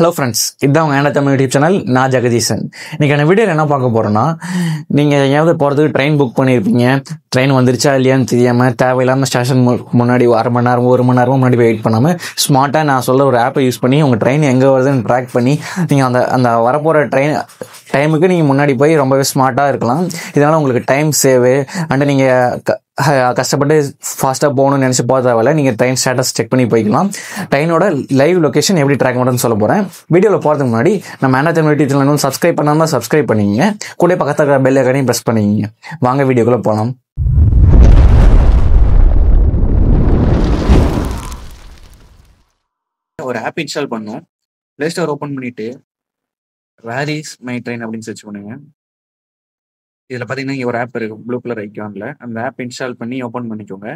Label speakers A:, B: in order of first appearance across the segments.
A: Hello friends, இதுதான் உங்கள் ஏன்னா தமிழ் யூடியூப் சேனல். நான் ஜெகதீசன். இன்றைக்கான வீடியோவில் என்ன பார்க்க போகிறோன்னா, நீங்கள் எங்கேயாவது போகிறதுக்கு ட்ரெயின் புக் பண்ணியிருப்பீங்க. ட்ரெயின் வந்துருச்சா இல்லையான்னு தெரியாமல் தேவையில்லாமல் ஸ்டேஷன் முன்னாடி அரை மணி நேரமோ ஒரு மணி நேரமோ முன்னாடி வெயிட் பண்ணாமல் ஸ்மார்ட்டாக நான் சொல்ல ஒரு ஆப்பை யூஸ் பண்ணி உங்கள் ட்ரெயின் எங்கே வருதுன்னு ட்ராக் பண்ணி நீங்கள் அந்த வரப்போகிற ட்ரெயின் டைமுக்கு நீங்கள் முன்னாடி போய் ரொம்பவே ஸ்மார்ட்டாக இருக்கலாம். இதனால் உங்களுக்கு டைம் சேவு அண்டு நீங்கள் கஷ்டப்பட்டு ஃபாஸ்ட்டாக போகணும்னு நினச்சி போக தேவையில்ல. நீங்கள் ட்ரெயின் ஸ்டேட்டஸ் செக் பண்ணி போய்க்கலாம். ட்ரெயினோட லைவ் லொக்கேஷன் எப்படி ட்ராக் பண்ணுறதுன்னு சொல்ல போகிறேன். வீடியோவில் போகிறதுக்கு முன்னாடி நம்ம ஏன்னா தமிழ் யூடியூப் சேனல் சப்ஸ்கிரைப் பண்ணாமல் சப்ஸ்கிரைப் பண்ணிங்க, கூட பக்கத்தில் இருக்கிற பெல் ஐகானையும் ப்ரெஸ் பண்ணிங்க. வாங்க வீடியோக்குள்ளே போகலாம்.
B: ஒரு ஆப் இன்ஸ்டால் பண்ணோம். ப்ளே ஸ்டோர் ஓப்பன் பண்ணிட்டு வேர் இஸ் மை ட்ரெயின் அப்படின்னு சர்ச் பண்ணுங்க. இதில் பார்த்தீங்கன்னா இங்கே ஒரு ஆப் இருக்கு, ப்ளூ கலர் ஐக்கானில். அந்த ஆப் இன்ஸ்டால் பண்ணி ஓப்பன் பண்ணிக்கோங்க.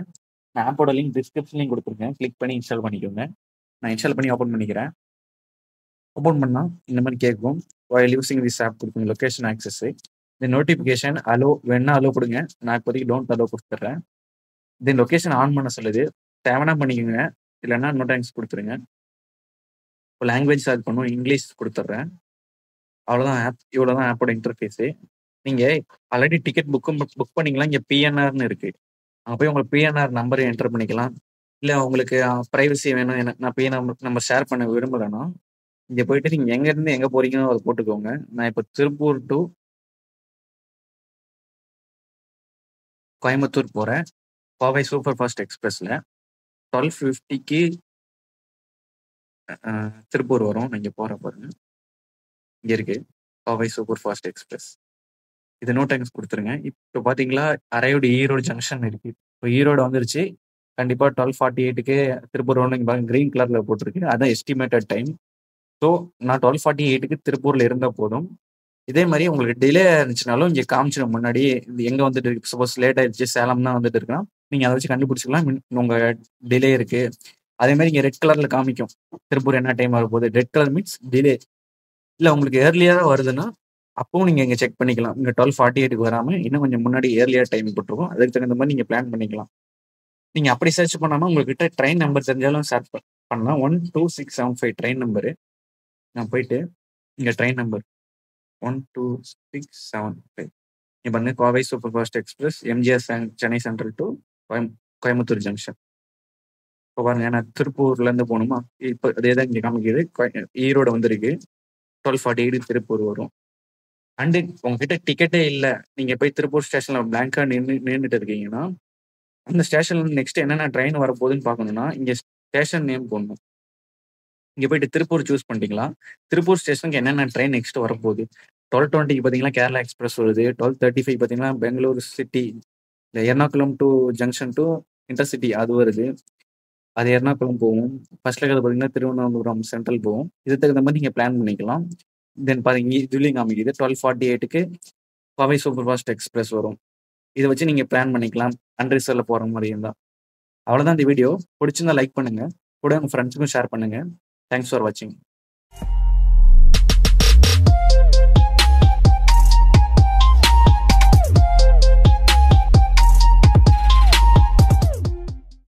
B: நான் ஆப்போட லிங்க் டிஸ்கிரிப்ஷன்லையும் கொடுத்துருக்கேன், கிளிக் பண்ணி இன்ஸ்டால் பண்ணிக்கோங்க. நான் இன்ஸ்டால் பண்ணி ஓப்பன் பண்ணிக்கிறேன். ஓப்பன் பண்ணால் இந்த மாதிரி கேட்கும், while using this ஆப் கொடுக்குங்க லொக்கேஷன் ஆக்சஸ். இந்த நோட்டிஃபிகேஷன் அலோ வேணா அலோ கொடுங்க. நான் இப்போதைக்கு டோன்ட் அலோ கொடுத்துட்றேன். தென் லொக்கேஷன் ஆன் பண்ண சொல்லுது, தேவைன்னா பண்ணிக்கோங்க, இல்லைன்னா நோ தேங்க்ஸ் கொடுத்துருங்க. இப்போ லாங்குவேஜ் செலக்ட் பண்ணும், இங்கிலீஷ் கொடுத்துட்றேன். அவ்வளோதான் ஆப். இவ்வளோ தான் ஆப்போட இன்டர்ஃபேஸு. நீங்கள் ஆல்ரெடி டிக்கெட் புக் பண்ணிக்கலாம். இங்கே பிஎன்ஆர்னு இருக்குது, அங்கே போய் உங்களுக்கு பிஎன்ஆர் நம்பர் என்டர் பண்ணிக்கலாம். இல்லை உங்களுக்கு ப்ரைவசி வேணும், எனக்கு நான் பிஎன்ஆர் நம்பர் ஷேர் பண்ண விரும்பலைன்னா இங்கே போயிட்டு நீங்கள் எங்கேருந்து எங்கே போகிறீங்கன்னு அதை போட்டுக்கோங்க. நான் இப்போ திருப்பூர் டு கோயம்புத்தூர் போகிறேன். கோவை சூப்பர் ஃபாஸ்ட் எக்ஸ்பிரஸில் 12:50க்கு திருப்பூர் வரும். நீங்கள் போகிற பாருங்க, இங்கே இருக்குது கோவை சூப்பர் ஃபாஸ்ட் எக்ஸ்பிரஸ். இது நோ டைம்ஸ் கொடுத்துருங்க. இப்போ பார்த்தீங்களா அரையோடு ஈரோடு ஜங்ஷன் இருக்குது. இப்போ ஈரோடு வந்துருச்சு. கண்டிப்பாக 12:48க்கு திருப்பூர் வரணும். இங்கே பாருங்க க்ரீன் கலரில் போட்டிருக்கு, அதான் எஸ்டிமேட்டட் டைம். ஸோ நான் 12:48க்கு திருப்பூரில் இருந்தால் போதும். இதே மாதிரி உங்களுக்கு டிலே இருந்துச்சுனாலும் இங்கே காமிச்சிடும் முன்னாடி இது எங்கே வந்துட்டு இருக்கு. சப்போஸ் லேட் ஆயிடுச்சு, சேலம் தான் வந்துட்டு இருக்குன்னா நீங்கள் அதை வச்சு கண்டுபிடிச்சிக்கலாம் உங்கள் டிலே இருக்குது. அதே மாதிரி இங்கே ரெட் கலரில் காமிக்கும் திருப்பூர் என்ன டைம் வரப்போகுது. Red colour means delay. இல்லை உங்களுக்கு ஏர்லியராக வருதுன்னா அப்பவும் நீங்கள் இங்கே செக் பண்ணிக்கலாம். இங்கே 12:48க்கு வராமல் இன்னும் கொஞ்சம் முன்னாடி ஏர்லியர் டைம் போட்டிருக்கோம், அதுக்கு தகுந்த மாதிரி நீங்கள் பிளான் பண்ணிக்கலாம். நீங்கள் அப்படி சர்ச் பண்ணாமல் உங்கள்கிட்ட ட்ரெயின் நம்பர் தெரிஞ்சாலும் சர்ச் பண்ணலாம். 12675 ட்ரெயின் நம்பரு. நான் போயிட்டு இங்கே ட்ரெயின் நம்பர் 12675 இப்போ வந்து Kovai super fast express MGR Chennai central to Coimbatore junction. இப்போ பாருங்க, நான் திருப்பூர்லேருந்து போகணுமா, இப்போ அதே தான் இங்கே காமிக்குது. ஈரோடு வந்திருக்கு, 12:48 திருப்பூர் வரும். அண்டு உங்ககிட்ட டிக்கெட்டே இல்லை, நீங்கள் போய் திருப்பூர் ஸ்டேஷனில் பிளாங்காக நின்றுட்டு இருக்கீங்கன்னா அந்த ஸ்டேஷனில் நெக்ஸ்ட் என்னென்ன ட்ரெயின் வரப்போகுதுன்னு பார்க்கணுன்னா இங்கே ஸ்டேஷன் நேம் போடணும். இங்கே போயிட்டு திருப்பூர் சூஸ் பண்ணிட்டீங்களா, திருப்பூர் ஸ்டேஷனுக்கு என்னென்ன ட்ரெயின் நெக்ஸ்ட் வரப்போகுது. 12:20க்கு பார்த்தீங்கன்னா கேரளா எக்ஸ்பிரஸ் வருது. 12:35 பார்த்தீங்கன்னா பெங்களூர் சிட்டி இல்லை Ernakulam to junction to intercity அது வருது. அது எர்ணாகுளம் போகும். ஃபர்ஸ்ட்ல இருக்கிறது பார்த்தீங்கன்னா திருவனந்தபுரம் சென்ட்ரல் போகும். இதுக்கு தகுந்த மாதிரி நீங்கள் பிளான் பண்ணிக்கலாம். தென் பார்த்தீங்க இதுலேயும் காமிக்குது 12:48க்கு கோவை சூப்பர் ஃபாஸ்ட் எக்ஸ்பிரஸ் வரும். இதை வச்சு நீங்கள் பிளான் பண்ணிக்கலாம் அன்ரிசர்வில் போகிற மாதிரி இருந்தால். அவ்வளோதான் இந்த வீடியோ. பிடிச்சிருந்தா லைக் பண்ணுங்கள், கூட உங்கள் ஃப்ரெண்ட்ஸுக்கும் ஷேர் பண்ணுங்கள். தேங்க்ஸ் ஃபார் வாட்சிங்.